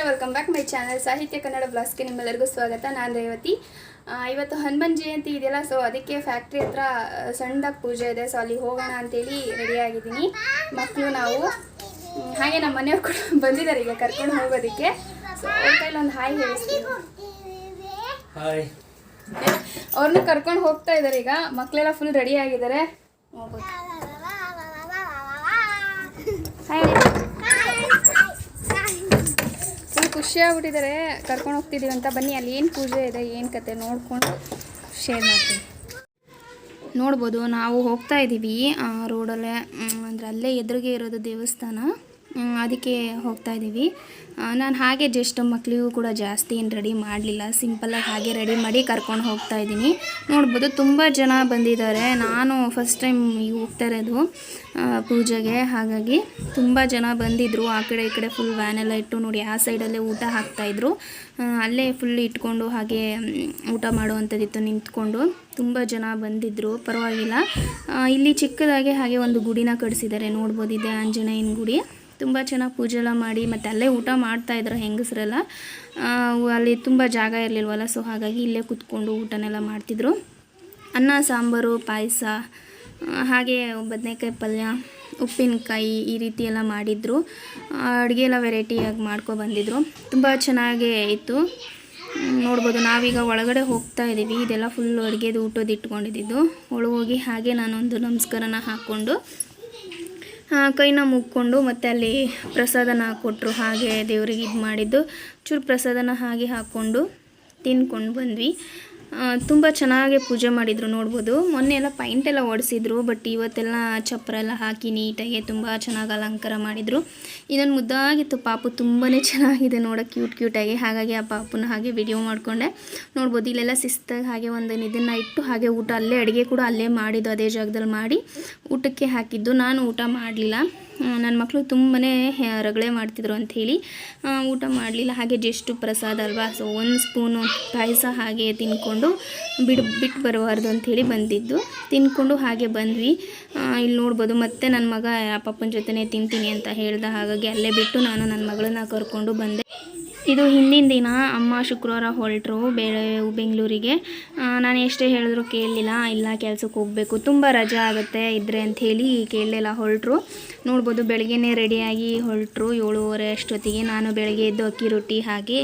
Welcome back my channel ಸಾಹಿತ್ಯ ಕನ್ನಡ ಬ್ಲಾಗ್ಸ್ಗೆ ನಿಮ್ಮೆಲ್ಲರಿಗೂ ಸ್ವಾಗತ. ನಾನು ರೇವತಿ. ಇವತ್ತು ಹನುಮನ್ ಜಯಂತಿ ಇದೆಯಲ್ಲ, ಸೊ ಅದಕ್ಕೆ ಫ್ಯಾಕ್ಟ್ರಿ ಹತ್ರ ಸಣ್ಣದಾಗಿ ಪೂಜೆ ಇದೆ. ಸೊ ಅಲ್ಲಿ ಹೋಗೋಣ ಅಂತೇಳಿ ರೆಡಿಯಾಗಿದ್ದೀನಿ. ಮಕ್ಕಳು ನಾವು ಹಾಗೆ ನಮ್ಮ ಮನೆಯವ್ರು ಕೂಡ ಬಂದಿದ್ದಾರೆ ಈಗ ಕರ್ಕೊಂಡು ಹೋಗೋದಕ್ಕೆ. ಸೊ ಅವ್ರ ಕೈಲಿ ಒಂದು ಹಾಯ್ ಹೇಳಿಸ್ತೀನಿ. ಅವ್ರನ್ನೂ ಕರ್ಕೊಂಡು ಹೋಗ್ತಾ ಇದ್ದಾರೆ ಈಗ. ಮಕ್ಕಳೆಲ್ಲ ಫುಲ್ ರೆಡಿ ಆಗಿದ್ದಾರೆ. ಹಾಯ್, ಫುಲ್ ಖುಷಿಯಾಗ್ಬಿಟ್ಟಿದ್ದಾರೆ ಕರ್ಕೊಂಡು ಹೋಗ್ತಿದ್ದೀವಿ ಅಂತ. ಬನ್ನಿ, ಅಲ್ಲಿ ಏನು ಪೂಜೆ ಇದೆ, ಏನು ಕತೆ ನೋಡ್ಕೊಂಡು ಶೇರ್ ಮಾಡ್ತೀನಿ. ನೋಡ್ಬೋದು, ನಾವು ಹೋಗ್ತಾ ಇದ್ದೀವಿ ರೋಡಲ್ಲೇ, ಅಂದರೆ ಅಲ್ಲೇ ಎದುರಿಗೆ ಇರೋದು ದೇವಸ್ಥಾನ, ಅದಕ್ಕೆ ಹೋಗ್ತಾ ಇದ್ದೀವಿ. ನಾನು ಹಾಗೆ ಜಸ್ಟ್ ಮಕ್ಕಳಿಗೂ ಕೂಡ ಜಾಸ್ತಿ ಏನು ರೆಡಿ ಮಾಡಲಿಲ್ಲ, ಸಿಂಪಲ್ಲಾಗಿ ಹಾಗೆ ರೆಡಿ ಮಾಡಿ ಕರ್ಕೊಂಡು ಹೋಗ್ತಾ ಇದ್ದೀನಿ. ನೋಡ್ಬೋದು ತುಂಬ ಜನ ಬಂದಿದ್ದಾರೆ. ನಾನು ಫಸ್ಟ್ ಟೈಮ್ ಈಗ ಹೋಗ್ತಾ ಇರೋದು ಪೂಜೆಗೆ, ಹಾಗಾಗಿ ತುಂಬ ಜನ ಬಂದಿದ್ದರು. ಆ ಕಡೆ ಈ ಕಡೆ ಫುಲ್ ವ್ಯಾನೆಲ್ಲ ಇಟ್ಟು ನೋಡಿ, ಆ ಸೈಡಲ್ಲೇ ಊಟ ಹಾಕ್ತಾಯಿದ್ರು. ಅಲ್ಲೇ ಫುಲ್ ಇಟ್ಕೊಂಡು ಹಾಗೆ ಊಟ ಮಾಡುವಂಥದ್ದಿತ್ತು ನಿಂತ್ಕೊಂಡು. ತುಂಬ ಜನ ಬಂದಿದ್ದರು, ಪರವಾಗಿಲ್ಲ. ಇಲ್ಲಿ ಚಿಕ್ಕದಾಗೆ ಹಾಗೆ ಒಂದು ಗುಡಿನ ಕಟ್ಟಿಸಿದ್ದಾರೆ, ನೋಡ್ಬೋದು. ಇದೆ ಆಂಜನೇಯನ ಗುಡಿ. ತುಂಬ ಚೆನ್ನಾಗಿ ಪೂಜೆ ಎಲ್ಲ ಮಾಡಿ ಮತ್ತು ಅಲ್ಲೇ ಊಟ ಮಾಡ್ತಾಯಿದ್ರು ಹೆಂಗಸರೆಲ್ಲ. ಅಲ್ಲಿ ತುಂಬ ಜಾಗ ಇರಲಿಲ್ವಲ್ಲ, ಸೊ ಹಾಗಾಗಿ ಇಲ್ಲೇ ಕೂತ್ಕೊಂಡು ಊಟನೆಲ್ಲ ಮಾಡ್ತಿದ್ರು. ಅನ್ನ ಸಾಂಬಾರು, ಪಾಯಸ, ಹಾಗೆ ಬದನೆಕಾಯಿ ಪಲ್ಯ, ಉಪ್ಪಿನಕಾಯಿ ಈ ರೀತಿ ಎಲ್ಲ ಮಾಡಿದರು. ಅಡುಗೆ ಎಲ್ಲ ವೆರೈಟಿಯಾಗಿ ಬಂದಿದ್ರು. ತುಂಬ ಚೆನ್ನಾಗೇ ಇತ್ತು. ನೋಡ್ಬೋದು, ನಾವೀಗ ಒಳಗಡೆ ಹೋಗ್ತಾ ಇದ್ದೀವಿ. ಇದೆಲ್ಲ ಫುಲ್ ಅಡುಗೆದು ಊಟದ್ದು ಇಟ್ಕೊಂಡಿದ್ದು. ಒಳಗೋಗಿ ಹಾಗೆ ನಾನೊಂದು ನಮಸ್ಕಾರನ ಹಾಕ್ಕೊಂಡು ಕೈನ ಮುಗ್ಕೊಂಡು ಮತ್ತು ಅಲ್ಲಿ ಪ್ರಸಾದನ ಕೊಟ್ಟರು. ಹಾಗೆ ದೇವರಿಗೆ ಇದು ಮಾಡಿದ್ದು ಚೂರು ಪ್ರಸಾದನ ಹಾಗೆ ಹಾಕ್ಕೊಂಡು ತಿನ್ಕೊಂಡು ಬಂದ್ವಿ. ತುಂಬ ಚೆನ್ನಾಗಿ ಪೂಜೆ ಮಾಡಿದರು. ನೋಡ್ಬೋದು, ಮೊನ್ನೆ ಎಲ್ಲ ಪೈಂಟೆಲ್ಲ ಹೊಡೆಸಿದ್ರು, ಬಟ್ ಇವತ್ತೆಲ್ಲ ಚಪ್ಪರ ಎಲ್ಲ ಹಾಕಿ ನೀಟಾಗಿ ತುಂಬ ಚೆನ್ನಾಗಿ ಅಲಂಕಾರ ಮಾಡಿದರು. ಇದೊಂದು ಮುದ್ದಾಗಿತ್ತು ಪಾಪು, ತುಂಬಾ ಚೆನ್ನಾಗಿದೆ ನೋಡೋಕ್ಕೆ, ಕ್ಯೂಟಾಗಿ. ಹಾಗಾಗಿ ಆ ಪಾಪುನ ಹಾಗೆ ವಿಡಿಯೋ ಮಾಡಿಕೊಂಡೆ. ನೋಡ್ಬೋದು, ಇಲ್ಲೆಲ್ಲ ಶಿಸ್ತಾಗಿ ಹಾಗೆ ಒಂದು ಇದನ್ನು ಇಟ್ಟು ಹಾಗೆ ಊಟ ಅಲ್ಲೇ, ಅಡುಗೆ ಕೂಡ ಅಲ್ಲೇ ಮಾಡಿದ್ದು, ಅದೇ ಜಾಗದಲ್ಲಿ ಮಾಡಿ ಊಟಕ್ಕೆ ಹಾಕಿದ್ದು. ನಾನು ಊಟ ಮಾಡಲಿಲ್ಲ, ನನ್ನ ಮಕ್ಕಳು ತುಂಬಾ ರಗಳೆ ಮಾಡ್ತಿದ್ರು ಅಂಥೇಳಿ ಊಟ ಮಾಡಲಿಲ್ಲ. ಹಾಗೆ ಜಸ್ಟ್ ಪ್ರಸಾದ ಅಲ್ವಾ, ಸೊ ಒಂದು ಸ್ಪೂನು ಪಾಯಸ ಹಾಗೆ ತಿನ್ಕೊಂಡು ಬಿಟ್ಟು ಬರಬಾರ್ದು ಅಂಥೇಳಿ ಬಂದಿದ್ದು. ತಿನ್ಕೊಂಡು ಹಾಗೆ ಬಂದ್ವಿ. ಇಲ್ಲಿ ನೋಡ್ಬೋದು, ಮತ್ತೆ ನನ್ನ ಮಗ ಆ ಪಪ್ಪನ ಜೊತೆನೇ ತಿಂತೀನಿ ಅಂತ ಹೇಳ್ದೆ. ಹಾಗಾಗಿ ಅಲ್ಲೇ ಬಿಟ್ಟು ನಾನು ನನ್ನ ಮಗಳನ್ನ ಕರ್ಕೊಂಡು ಬಂದೆ. ಇದು ಹಿಂದಿನ ದಿನ ಅಮ್ಮ ಶುಕ್ರವಾರ ಹೊರಟರು ಬೆಂಗಳೂರಿಗೆ. ನಾನು ಎಷ್ಟೇ ಹೇಳಿದ್ರು ಕೇಳಲಿಲ್ಲ. ಇಲ್ಲ ಕೆಲಸಕ್ಕೆ ಹೋಗಬೇಕು, ತುಂಬ ರಜೆ ಆಗುತ್ತೆ ಇದ್ದರೆ ಅಂಥೇಳಿ ಕೇಳಲಿಲ್ಲ, ಹೊರಟರು. ನೋಡ್ಬೋದು, ಬೆಳಗ್ಗೆನೇ ರೆಡಿಯಾಗಿ ಹೊರಟರು 7:30 ಅಷ್ಟೊತ್ತಿಗೆ. ನಾನು ಬೆಳಗ್ಗೆ ಎದ್ದು ಅಕ್ಕಿ ರೊಟ್ಟಿ ಹಾಗೆ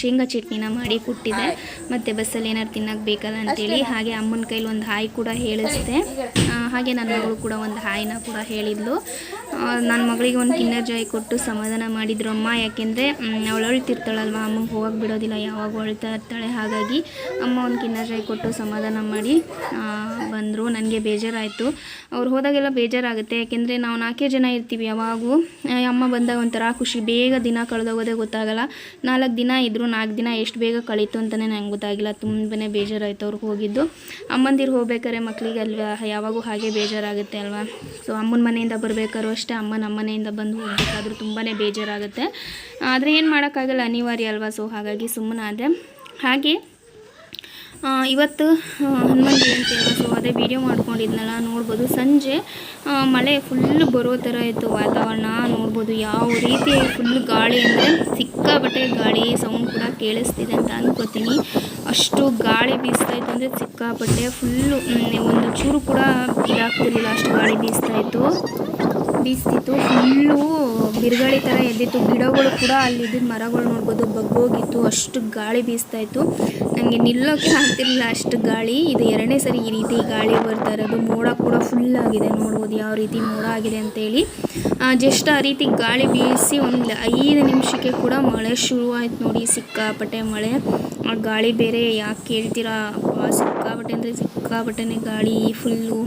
ಶೇಂಗಾ ಚಟ್ನಿನ ಮಾಡಿ ಕೊಟ್ಟಿದ್ದೆ. ಮತ್ತು ಬಸ್ಸಲ್ಲಿ ಏನಾರು ತಿನ್ನೋಕ್ಕೆ ಬೇಕಲ್ಲ ಅಂಥೇಳಿ ಹಾಗೆ ಅಮ್ಮನ ಕೈಲಿ ಒಂದು ಹಾಯ್ ಕೂಡ ಹೇಳಿಸ್ದೆ. ಹಾಗೆ ನನ್ನ ಮಗಳು ಕೂಡ ಒಂದು ಹಾಯ್ನ ಕೂಡ ಹೇಳಿದ್ಲು. ನನ್ನ ಮಗಳಿಗೆ ಒಂದು ಕಿನ್ನರ್ ಜಾಯ್ ಕೊಟ್ಟು ಸಮಾಧಾನ ಮಾಡಿದ್ರು ಅಮ್ಮ. ಯಾಕೆಂದರೆ ಅವಳು ಅಳ್ತಿರ್ತಾಳಲ್ವ, ಅಮ್ಮಗೆ ಹೋಗಕ್ಕೆ ಬಿಡೋದಿಲ್ಲ, ಯಾವಾಗ ಅಳ್ತಾ ಇರ್ತಾಳೆ. ಹಾಗಾಗಿ ಅಮ್ಮ ಒಂದು ಕಿನ್ನರ್ ಜಾಯ್ ಕೊಟ್ಟು ಸಮಾಧಾನ ಮಾಡಿ ಬಂದರು. ನನಗೆ ಬೇಜಾರಾಯಿತು. ಅವ್ರು ಹೋದಾಗೆಲ್ಲ ಬೇಜಾರಾಗುತ್ತೆ, ಯಾಕೆಂದರೆ ನಾವು 4 ಜನ ಇರ್ತೀವಿ ಯಾವಾಗೂ. ಅಮ್ಮ ಬಂದಾಗ ಒಂಥರ ಖುಷಿ, ಬೇಗ ದಿನ ಕಳೆದೋಗೋದೇ ಗೊತ್ತಾಗಲ್ಲ. 4 ದಿನ ಇದ್ದರು, 4 ದಿನ ಎಷ್ಟು ಬೇಗ ಕಳೀತು ಅಂತಲೇ ನಂಗೆ ಗೊತ್ತಾಗಿಲ್ಲ. ತುಂಬನೇ ಬೇಜಾರಾಯಿತು ಅವ್ರಿಗೆ ಹೋಗಿದ್ದು. ಅಮ್ಮಂದಿರು ಹೋಗ್ಬೇಕಾದ್ರೆ ಮಕ್ಕಳಿಗೆ ಅಲ್ವಾ ಯಾವಾಗೂ ಹಾಗೆ ಬೇಜಾರಾಗುತ್ತೆ ಅಲ್ವಾ. ಸೊ ಅಮ್ಮನ ಮನೆಯಿಂದ ಬರಬೇಕಾದ್ರೂ ಅಷ್ಟೇ, ಅಮ್ಮ ನಮ್ಮ ಮನೆಯಿಂದ ಬಂದು ಹೋಗಬೇಕಾದ್ರೂ ತುಂಬಾ ಬೇಜಾರಾಗುತ್ತೆ. ಆದರೆ ಏನು ಮಾಡೋಕ್ಕಾಗಲ್ಲ, ಅನಿವಾರ್ಯ ಅಲ್ವಾ. ಸೊ ಹಾಗಾಗಿ ಸುಮ್ಮನಾದೆ. ಹಾಗೆ ಇವತ್ತು ಹನುಮನ್ ಜಯಂತಿ ಅಲ್ವಾ, ಸೊ ಅದೇ ವೀಡಿಯೋ ಮಾಡ್ಕೊಂಡಿದ್ನಲ್ಲ. ನೋಡ್ಬೋದು, ಸಂಜೆ ಮಳೆ ಫುಲ್ ಬರೋ ಥರ ಇತ್ತು ವಾತಾವರಣ. ನೋಡ್ಬೋದು ಯಾವ ರೀತಿ ಫುಲ್ ಗಾಳಿ ಅಂದರೆ ಸಿಕ್ಕಾಪಟ್ಟೆ ಗಾಳಿ, ಸೌಂಡ್ ಕೂಡ ಕೇಳಿಸ್ತಿದೆ ಅಂತ ಅಂದ್ಕೋತೀನಿ. ಅಷ್ಟು ಗಾಳಿ ಬೀಸ್ತಾಯಿತ್ತು ಅಂದರೆ ಸಿಕ್ಕಾಪಟ್ಟೆ ಫುಲ್ಲು, ಒಂದು ಚೂರು ಕೂಡ ಇದಾಗ್ತಿರ್ಲಿಲ್ಲ, ಅಷ್ಟು ಗಾಳಿ ಬೀಸ್ತಿತ್ತು. ಫುಲ್ಲು ಬಿರುಗಾಳಿ ಥರ ಎದ್ದಿತ್ತು. ಗಿಡಗಳು ಕೂಡ ಅಲ್ಲಿದ್ದ ಮರಗಳು ನೋಡ್ಬೋದು ಬಗ್ಗೋಗಿತ್ತು, ಅಷ್ಟು ಗಾಳಿ ಬೀಸ್ತಾಯಿತ್ತು. ನನಗೆ ನಿಲ್ಲೋಕ್ಕೆ ಆಗ್ತಿರಲಿಲ್ಲ, ಅಷ್ಟು ಗಾಳಿ. ಇದು 2ನೇ ಸರಿ ಈ ರೀತಿ ಗಾಳಿ ಬರ್ತಾ ಇರೋದು. ಮೋಡ ಕೂಡ ಫುಲ್ ಆಗಿದೆ, ನೋಡ್ಬೋದು ಯಾವ ರೀತಿ ಮೋಡ ಆಗಿದೆ ಅಂತೇಳಿ. ಜಸ್ಟ್ ಆ ರೀತಿ ಗಾಳಿ ಬೀಸಿ ಒಂದು 5 ನಿಮಿಷಕ್ಕೆ ಕೂಡ ಮಳೆ ಶುರುವಾಯ್ತು ನೋಡಿ, ಸಿಕ್ಕಾಪಟ್ಟೆ ಮಳೆ. ಆ ಗಾಳಿ ಬೇರೆ ಯಾಕೆ ಕೇಳ್ತೀರಾ, ಸಿಕ್ಕಾಪಟ್ಟೆ ಅಂದರೆ ಸಿಕ್ಕಾಪಟ್ಟೆನೇ ಗಾಳಿ. ಫುಲ್ಲು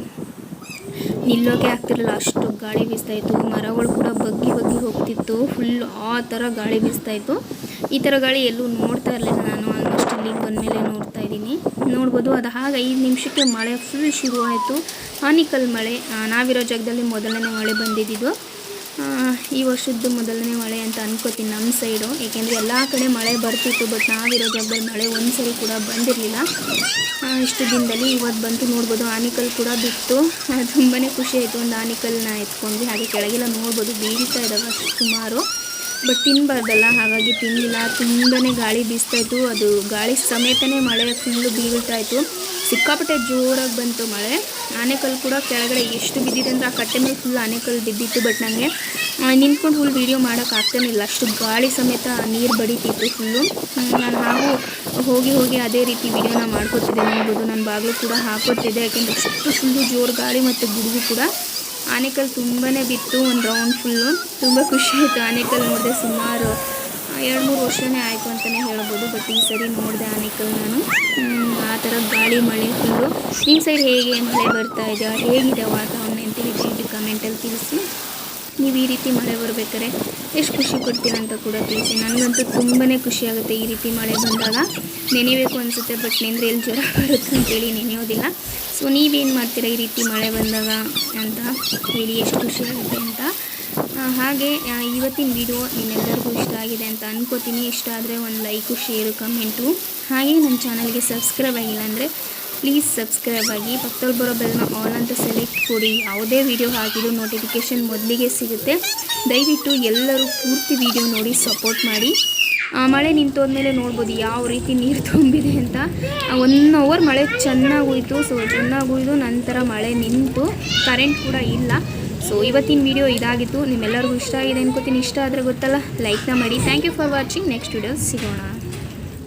ನಿಲ್ಲೋಕೆ ಆಗ್ತಿರಲಿಲ್ಲ, ಅಷ್ಟು ಗಾಳಿ ಬೀಸ್ತಾಯಿತ್ತು. ಮರಗಳು ಕೂಡ ಬಗ್ಗಿ ಹೋಗ್ತಿತ್ತು, ಫುಲ್ ಆ ಥರ ಗಾಳಿ ಬೀಸ್ತಾಯಿತ್ತು. ಈ ಥರ ಗಾಳಿ ಎಲ್ಲೂ ನೋಡ್ತಾ ಇರಲಿಲ್ಲ ನಾನು. ಆಲ್ಮೋಸ್ಟ್ ಇಲ್ಲಿಗೆ ಬಂದಮೇಲೆ ನೋಡ್ತಾ ಇದ್ದೀನಿ. ನೋಡ್ಬೋದು, ಅದು ಹಾಗೆ 5 ನಿಮಿಷಕ್ಕೆ ಮಳೆ ಫುಲ್ ಶುರುವಾಯಿತು. ಆನಿಕಲ್ ಮಳೆ, ನಾವಿರೋ ಜಾಗದಲ್ಲಿ ಮೊದಲನೇ ಮಳೆ ಬಂದಿದ್ದು. ಈ ವರ್ಷದ್ದು ಮೊದಲನೇ ಮಳೆ ಅಂತ ಅನ್ಕೋತೀನಿ ನಮ್ಮ ಸೈಡು. ಏಕೆಂದರೆ ಎಲ್ಲ ಕಡೆ ಮಳೆ ಬರ್ತಿತ್ತು, ಬಟ್ ನಾವಿರೋ ಜಾಗದಲ್ಲಿ ಮಳೆ ಒಂದು ಸರಿ ಕೂಡ ಬಂದಿರಲಿಲ್ಲ ಇಷ್ಟು ದಿನದಲ್ಲಿ. ಇವತ್ತು ಬಂತು. ನೋಡ್ಬೋದು, ಆನಿಕಲ್ ಕೂಡ ಬಿತ್ತು. ತುಂಬಾ ಖುಷಿ ಆಯಿತು. ಒಂದು ಆನಿಕಲ್ನ ಎತ್ಕೊಂಡ್ವಿ. ಹಾಗೆ ಕೆಳಗೆಲ್ಲ ನೋಡ್ಬೋದು ಬೀಳ್ತಾ ಇದ್ದಾವೆ ಸುಮಾರು. ಬಟ್ ತಿನ್ನಬಾರ್ದಲ್ಲ, ಹಾಗಾಗಿ ತಿನ್ನಲಿಲ್ಲ. ತುಂಬಾ ಗಾಳಿ ಬೀಸ್ತಾಯಿತ್ತು, ಅದು ಗಾಳಿ ಸಮೇತನೇ ಮಳೆ ಫುಲ್ಲು ಬೀಳ್ತಾಯಿತ್ತು. ಸಿಕ್ಕಾಪಟ್ಟೆ ಜೋರಾಗಿ ಬಂತು ಮಳೆ. ಆನೆಕಲ್ಲು ಕೂಡ ಕೆಳಗಡೆ ಎಷ್ಟು ಬಿದ್ದಿದೆ ಅಂದರೆ ಆ ಕಟ್ಟೆ ಮೇಲೆ ಫುಲ್ ಆನೆಕಲ್ಲು ಬಿದ್ದಿತ್ತು. ಬಟ್ ನನಗೆ ನಿಂತ್ಕೊಂಡು ಫುಲ್ ವೀಡಿಯೋ ಮಾಡೋಕ್ಕಾಗ್ತಾನೆ ಇಲ್ಲ, ಅಷ್ಟು ಗಾಳಿ ಸಮೇತ ನೀರು ಬಡೀತಿತ್ತು ಫುಲ್ಲು. ನಾನು ಹಾಗೂ ಹೋಗಿ ಅದೇ ರೀತಿ ವೀಡಿಯೋನ ಮಾಡ್ಕೊತಿದ್ದೆ. ನೋಡ್ಬೋದು ನಾನು ಬಾಗಿಲು ಕೂಡ ಹಾಕೋತಿದ್ದೆ, ಯಾಕೆಂದರೆ ಅಷ್ಟು ಫುಲ್ಲು ಜೋರು ಗಾಳಿ ಮತ್ತು ಗುಡುಗು ಕೂಡ. ಆನೆಕಲ್ಲು ತುಂಬಾ ಬಿತ್ತು, ಒಂದು ರೌಂಡ್ ಫುಲ್ಲು. ತುಂಬ ಖುಷಿ ಆಯಿತು ಆನೆಕಲ್ಲು ನೋಡಿದೆ. ಸುಮಾರು 2-3 ವರ್ಷನೇ ಆಯಿತು ಅಂತಲೇ ಹೇಳ್ಬೋದು. ಬಟ್ ಈ ಸರಿ ನೋಡಿದೆ ಆನೆಕಲ್ಲು ನಾನು. ಆ ಥರ ಗಾಳಿ ಮಳೆ ಫುಲ್ಲು. ನಿಮ್ಮ ಸೈಡ್ ಹೇಗೆ ಮಳೆ ಬರ್ತಾ ಇದೆಯಾ, ಹೇಗಿದೆ ವಾತಾವರಣ ಅಂತೇಳಿ ದಯವಿಟ್ಟು ಕಮೆಂಟಲ್ಲಿ ತಿಳಿಸಿ. ನೀವು ಈ ರೀತಿ ಮಳೆ ಬರಬೇಕಾದ್ರೆ ಎಷ್ಟು ಖುಷಿ ಪಡ್ತೀರ ಅಂತ ಕೂಡ ತಿಳಿಸಿ. ನನಗಂತೂ ತುಂಬಾ ಖುಷಿ ಆಗುತ್ತೆ ಈ ರೀತಿ ಮಳೆ ಬಂದಾಗ. ನೆನೆಯಬೇಕು ಅನಿಸುತ್ತೆ, ಬಟ್ ನೆಂದರೆ ಎಲ್ಲಿ ಜ್ವರ ಬರುತ್ತೆ ಅಂತೇಳಿ ನೆನೆಯೋದಿಲ್ಲ. ಸೊ ನೀವೇನು ಮಾಡ್ತೀರಾ ಈ ರೀತಿ ಮಳೆ ಬಂದಾಗ ಅಂತ ಹೇಳಿ, ಎಷ್ಟು ಖುಷಿ ಆಗುತ್ತೆ ಅಂತ. ಹಾಗೆ ಇವತ್ತಿನ ವಿಡಿಯೋ ನಿಮ್ಮೆಲ್ಲರಿಗೂ ಇಷ್ಟ ಆಗಿದೆ ಅಂತ ಅನ್ಕೋತೀನಿ. ಇಷ್ಟ ಆದರೆ ಒಂದು ಲೈಕು, ಶೇರು, ಕಮೆಂಟು. ಹಾಗೆ ನನ್ನ ಚಾನಲ್ಗೆ ಸಬ್ಸ್ಕ್ರೈಬ್ ಆಗಿಲ್ಲ ಅಂದರೆ ಪ್ಲೀಸ್ ಸಬ್ಸ್ಕ್ರೈಬ್ ಆಗಿ. ಪಕ್ಕದಲ್ಲಿ ಬರೋ ಬೆಲ್ನ ಆಲ್ ಅಂತ ಸೆಲೆಕ್ಟ್ ಕೊಡಿ. ಯಾವುದೇ ವಿಡಿಯೋ ಹಾಕಿದ್ರು ನೋಟಿಫಿಕೇಷನ್ ಮೊದಲಿಗೆ ಸಿಗುತ್ತೆ. ದಯವಿಟ್ಟು ಎಲ್ಲರೂ ಪೂರ್ತಿ ವಿಡಿಯೋ ನೋಡಿ ಸಪೋರ್ಟ್ ಮಾಡಿ. ಮಳೆ ನಿಂತೋದ್ಮೇಲೆ ನೋಡ್ಬೋದು ಯಾವ ರೀತಿ ನೀರು ತುಂಬಿದೆ ಅಂತ. 1 ಅವರ್ ಮಳೆ ಚೆನ್ನಾಗಿ ಹೋಯಿತು. ಸೊ ಚೆನ್ನಾಗಿ ಹೋಯ್ತು, ನಂತರ ಮಳೆ ನಿಂತು, ಕರೆಂಟ್ ಕೂಡ ಇಲ್ಲ. ಸೊ ಇವತ್ತಿನ ವಿಡಿಯೋ ಇದಾಗಿತ್ತು. ನಿಮ್ಮೆಲ್ಲರಿಗೂ ಇಷ್ಟ ಆಗಿದೆ ಅನ್ಕೋತೀನಿ. ಇಷ್ಟ ಆದರೆ ಗೊತ್ತಲ್ಲ, ಲೈಕ್ನ ಮಾಡಿ. Thank you for watching. Next video ಸಿಗೋಣ.